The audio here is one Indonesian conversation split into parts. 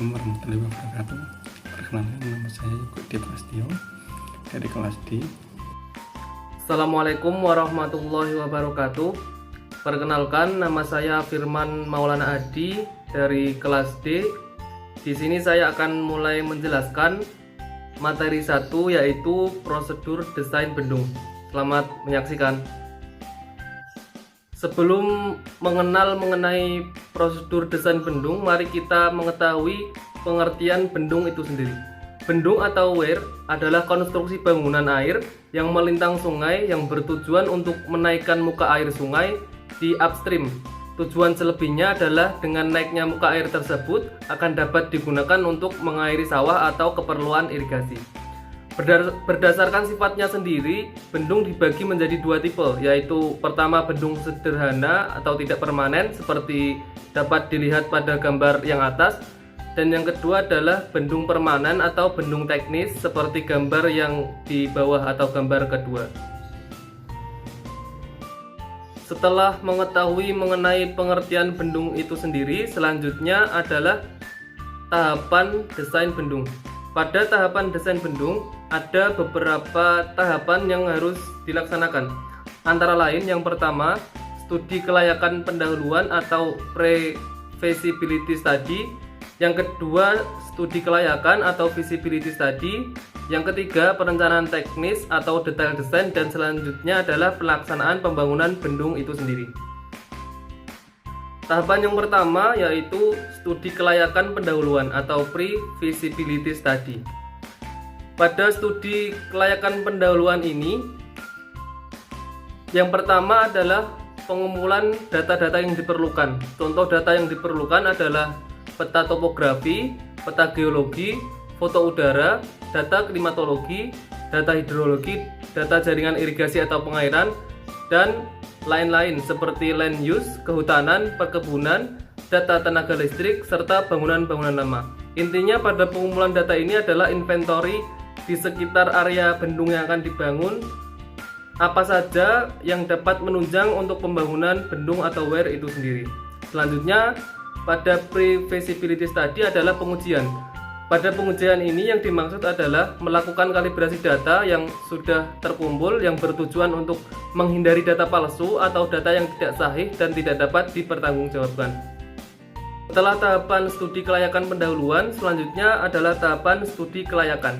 Assalamualaikum warahmatullahi wabarakatuh. Perkenalkan, nama saya Yudi Prastio dari kelas D. Assalamualaikum warahmatullahi wabarakatuh. Perkenalkan, nama saya Firman Maulana Adi dari kelas D. Di sini saya akan mulai menjelaskan materi 1, yaitu prosedur desain bendung. Selamat menyaksikan. Sebelum mengenal mengenai prosedur desain bendung, mari kita mengetahui pengertian bendung itu sendiri. Bendung atau weir adalah konstruksi bangunan air yang melintang sungai yang bertujuan untuk menaikkan muka air sungai di upstream. Tujuan selebihnya adalah dengan naiknya muka air tersebut akan dapat digunakan untuk mengairi sawah atau keperluan irigasi. Berdasarkan sifatnya sendiri, bendung dibagi menjadi dua tipe, yaitu pertama bendung sederhana atau tidak permanen seperti dapat dilihat pada gambar yang atas, dan yang kedua adalah bendung permanen atau bendung teknis seperti gambar yang di bawah atau gambar kedua. Setelah mengetahui mengenai pengertian bendung itu sendiri, selanjutnya adalah tahapan desain bendung. Pada tahapan desain bendung, ada beberapa tahapan yang harus dilaksanakan. Antara lain, yang pertama, studi kelayakan pendahuluan atau pre-feasibility study. Yang kedua, studi kelayakan atau feasibility study. Yang ketiga, perencanaan teknis atau detail desain, dan selanjutnya adalah pelaksanaan pembangunan bendung itu sendiri. Tahapan yang pertama yaitu studi kelayakan pendahuluan atau pre-feasibility study. Pada studi kelayakan pendahuluan ini, yang pertama adalah pengumpulan data-data yang diperlukan. Contoh data yang diperlukan adalah peta topografi, peta geologi, foto udara, data klimatologi, data hidrologi, data jaringan irigasi atau pengairan, dan lain-lain seperti land use, kehutanan, perkebunan, data tenaga listrik, serta bangunan-bangunan lama. Intinya pada pengumpulan data ini adalah inventory di sekitar area bendung yang akan dibangun, apa saja yang dapat menunjang untuk pembangunan bendung atau weir itu sendiri. Selanjutnya, pada pre-feasibility study adalah pengujian. Pada pengujian ini yang dimaksud adalah melakukan kalibrasi data yang sudah terkumpul yang bertujuan untuk menghindari data palsu atau data yang tidak sahih dan tidak dapat dipertanggungjawabkan. Setelah tahapan studi kelayakan pendahuluan, selanjutnya adalah tahapan studi kelayakan.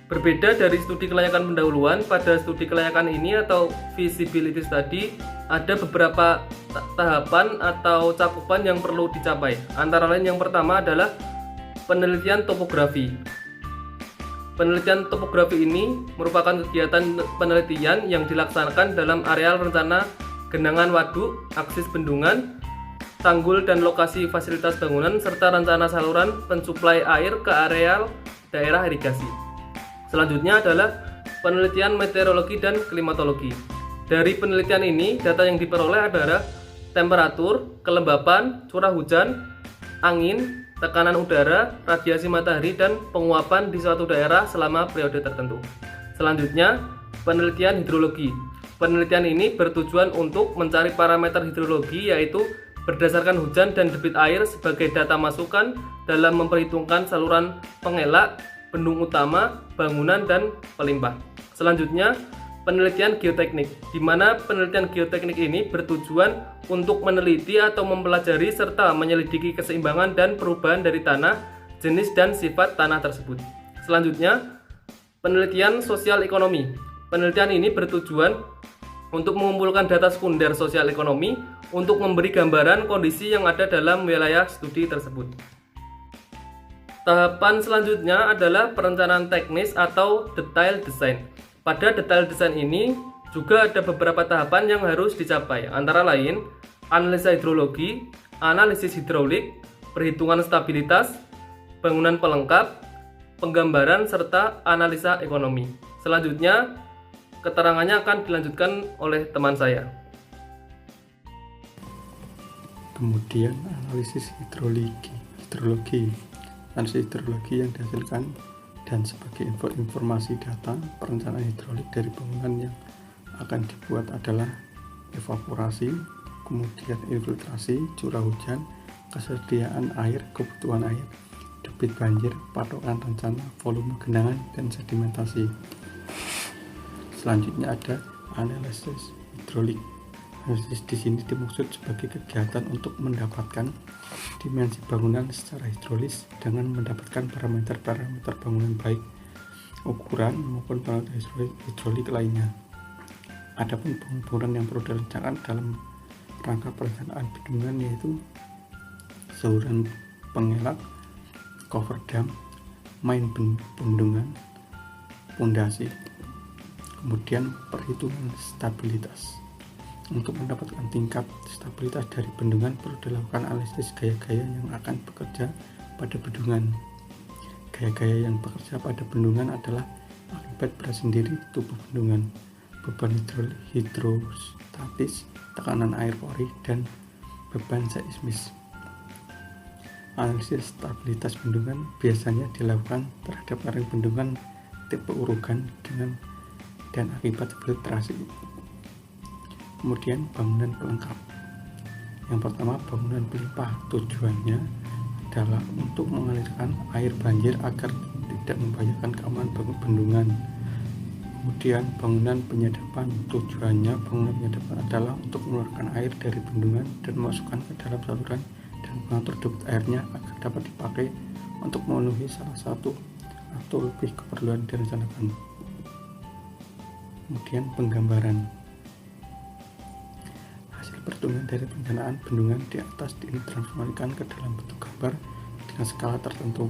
Berbeda dari studi kelayakan pendahuluan, pada studi kelayakan ini atau feasibility study ada beberapa tahapan atau cakupan yang perlu dicapai. Antara lain, yang pertama adalah penelitian topografi. Penelitian topografi ini merupakan kegiatan penelitian yang dilaksanakan dalam areal rencana genangan waduk, akses bendungan, tanggul dan lokasi fasilitas bangunan, serta rencana saluran pensuplai air ke areal daerah irigasi. Selanjutnya adalah penelitian meteorologi dan klimatologi. Dari penelitian ini, data yang diperoleh adalah temperatur, kelembapan, curah hujan, angin, tekanan udara, radiasi matahari, dan penguapan di suatu daerah selama periode tertentu. Selanjutnya, penelitian hidrologi. Penelitian ini bertujuan untuk mencari parameter hidrologi, yaitu berdasarkan hujan dan debit air sebagai data masukan dalam memperhitungkan saluran pengelak, bendung utama, bangunan, dan pelimpah. Selanjutnya, penelitian geoteknik, di mana penelitian geoteknik ini bertujuan untuk meneliti atau mempelajari serta menyelidiki keseimbangan dan perubahan dari tanah, jenis dan sifat tanah tersebut. Selanjutnya, penelitian sosial ekonomi. Penelitian ini bertujuan untuk mengumpulkan data sekunder sosial ekonomi untuk memberi gambaran kondisi yang ada dalam wilayah studi tersebut. Tahapan selanjutnya adalah perencanaan teknis atau detail desain. Pada detail desain ini juga ada beberapa tahapan yang harus dicapai, antara lain analisa hidrologi, analisis hidrolik, perhitungan stabilitas, bangunan pelengkap, penggambaran, serta analisa ekonomi. Selanjutnya, keterangannya akan dilanjutkan oleh teman saya. Kemudian analisis hidrologi. Analisis hidrologi yang dihasilkan dan sebagai informasi data perencanaan hidrolik dari bangunan yang akan dibuat adalah evaporasi, kemudian infiltrasi, curah hujan, kesediaan air, kebutuhan air, debit banjir, patokan rencana, volume genangan, dan sedimentasi. Selanjutnya ada analisis hidrolik. Analisis di sini dimaksud sebagai kegiatan untuk mendapatkan dimensi bangunan secara hidrolis dengan mendapatkan parameter-parameter bangunan baik ukuran maupun parameter hidrolik lainnya. Adapun bangunan yang perlu direncanakan dalam rangka perencanaan bendungan yaitu saluran pengelak, cover dam, main bendungan, pondasi. Kemudian perhitungan stabilitas. Untuk mendapatkan tingkat stabilitas dari bendungan perlu dilakukan analisis gaya-gaya yang akan bekerja pada bendungan. Gaya-gaya yang bekerja pada bendungan adalah akibat berat sendiri tubuh bendungan, beban hidrostatis, tekanan air pori, dan beban seismis. Analisis stabilitas bendungan biasanya dilakukan terhadap lereng bendungan tipe urugan dan akibat filtrasi. Kemudian bangunan pelengkap. Yang pertama, bangunan pelimpah. Tujuannya adalah untuk mengalirkan air banjir agar tidak membahayakan keamanan bendungan. Kemudian bangunan penyadapan. Tujuannya bangunan penyadapan adalah untuk mengeluarkan air dari bendungan dan memasukkan ke dalam saluran dan mengatur debit airnya agar dapat dipakai untuk memenuhi salah satu atau lebih keperluan direncanakan. Kemudian penggambaran. Perhitungan dari perencanaan bendungan di atas ditransformasikan ke dalam bentuk gambar dengan skala tertentu.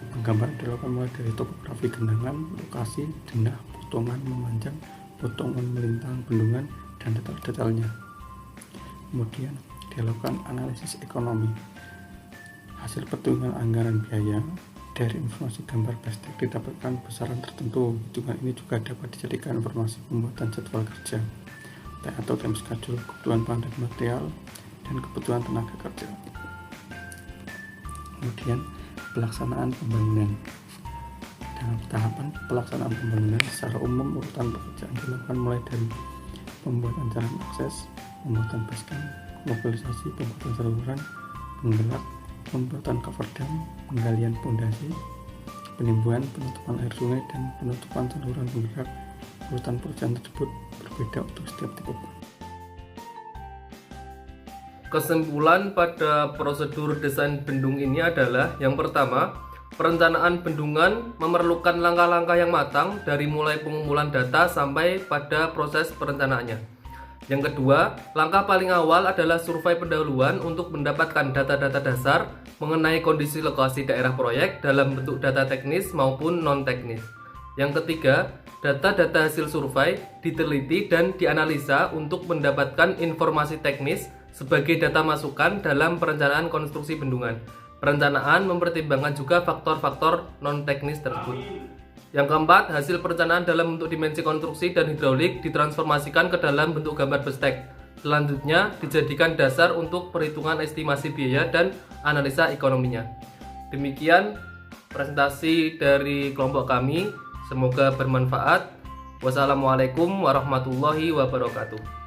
Penggambaran dilakukan mulai dari topografi genangan, lokasi, denah, potongan memanjang, potongan melintang bendungan, dan detail-detailnya. Kemudian dilakukan analisis ekonomi. Hasil perhitungan anggaran biaya dari informasi gambar bestek didapatkan besaran tertentu. Hitungan ini juga dapat dijadikan informasi pembuatan jadwal kerja atau time schedule, kebutuhan bahan dan material, dan kebutuhan tenaga kerja. Kemudian pelaksanaan pembangunan. Dalam tahapan pelaksanaan pembangunan secara umum urutan pekerjaan dilakukan mulai dari pembuatan jalan akses, pembuatan basecamp, mobilisasi, pembuatan saluran, penggelak, pembuatan cover dam, penggalian pondasi, penimbunan, penutupan air sungai, dan penutupan saluran penggerak. Urutan pekerjaan tersebut berbeda untuk setiap tipe. Kesimpulan pada prosedur desain bendung ini adalah yang pertama, perencanaan bendungan memerlukan langkah-langkah yang matang dari mulai pengumpulan data sampai pada proses perencanaannya. Yang kedua, langkah paling awal adalah survei pendahuluan untuk mendapatkan data-data dasar mengenai kondisi lokasi daerah proyek dalam bentuk data teknis maupun non-teknis. Yang ketiga, data-data hasil survei diteliti dan dianalisa untuk mendapatkan informasi teknis sebagai data masukan dalam perencanaan konstruksi bendungan. Perencanaan mempertimbangkan juga faktor-faktor non-teknis tersebut. Yang keempat, hasil perencanaan dalam bentuk dimensi konstruksi dan hidrolik ditransformasikan ke dalam bentuk gambar bestek. Selanjutnya, dijadikan dasar untuk perhitungan estimasi biaya dan analisa ekonominya. Demikian presentasi dari kelompok kami. Semoga bermanfaat. Wassalamualaikum warahmatullahi wabarakatuh.